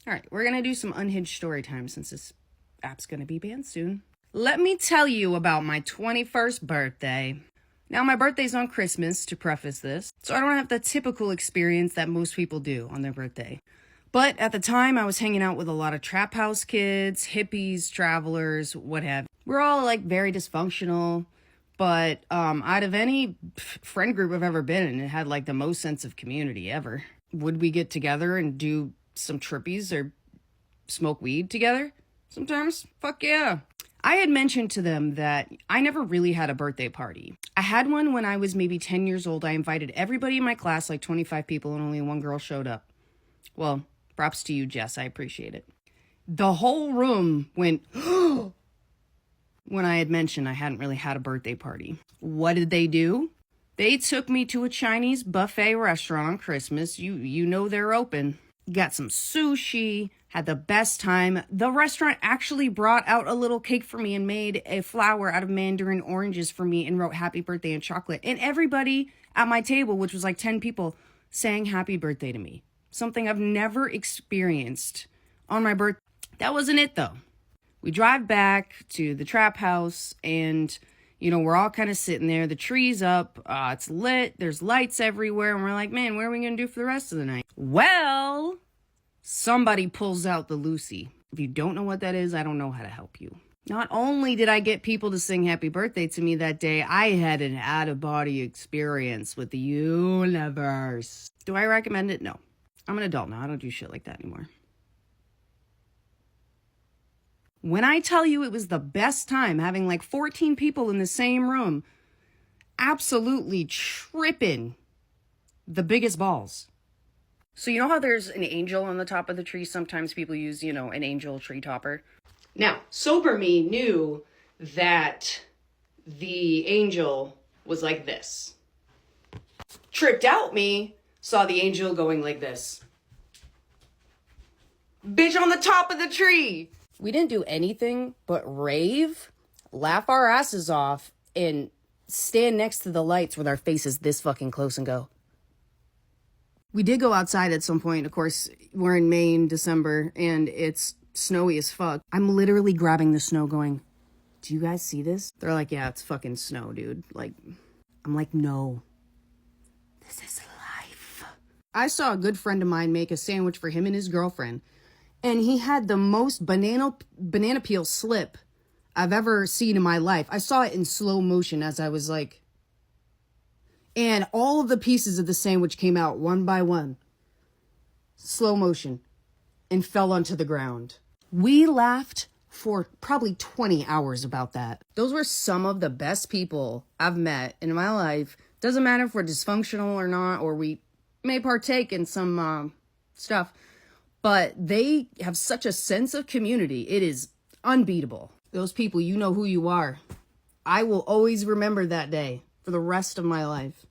All right, we're going to do some unhinged story time since this app's going to be banned soon. Let me tell you about my 21st birthday. Now, my birthday's on Christmas, to preface this, so I don't have the typical experience that most people do on their birthday. But at the time, I was hanging out with a lot of trap house kids, hippies, travelers, what have you. We're all, like, very dysfunctional, but out of any friend group I've ever been in, it had, like, the most sense of community ever. Would we get together and do some trippies or smoke weed together sometimes? Fuck yeah. I had mentioned to them that I never really had a birthday party. I had one when I was maybe 10 years old. I invited everybody in my class, like 25 people, and only one girl showed up. Well, props to you, Jess. I appreciate it. The whole room went when I had mentioned I hadn't really had a birthday party. What did they do? They took me to a Chinese buffet restaurant on Christmas. You know they're open. Got some sushi, had the best time. The restaurant actually brought out a little cake for me and made a flower out of mandarin oranges for me and wrote happy birthday in chocolate. And everybody at my table, which was like 10 people, sang happy birthday to me. Something I've never experienced on my birthday. That wasn't it though. We drive back to the trap house and, you know, we're all kind of sitting there. The tree's up. It's lit. There's lights everywhere. And we're like, man, what are we going to do for the rest of the night? Well, somebody pulls out the Lucy. If you don't know what that is, I don't know how to help you. Not only did I get people to sing happy birthday to me that day, I had an out-of-body experience with the universe. Do I recommend it? No. I'm an adult now. I don't do shit like that anymore. When I tell you it was the best time, having like 14 people in the same room, absolutely tripping the biggest balls. So you know how there's an angel on the top of the tree? Sometimes people use, you know, an angel tree topper. Now, sober me knew that the angel was like this. Tripped out me saw the angel going like this. Bitch on the top of the tree. We didn't do anything but rave, laugh our asses off, and stand next to the lights with our faces this fucking close and go. We did go outside at some point. Of course, we're in Maine, December, and it's snowy as fuck. I'm literally grabbing the snow going, do you guys see this? They're like, yeah, it's fucking snow, dude. Like, I'm like, no. This is life. I saw a good friend of mine make a sandwich for him and his girlfriend. And he had the most banana peel slip I've ever seen in my life. I saw it in slow motion as I was like... And all of the pieces of the sandwich came out one by one. Slow motion. And fell onto the ground. We laughed for probably 20 hours about that. Those were some of the best people I've met in my life. Doesn't matter if we're dysfunctional or not, or we may partake in some stuff. But they have such a sense of community. It is unbeatable. Those people, you know who you are. I will always remember that day for the rest of my life.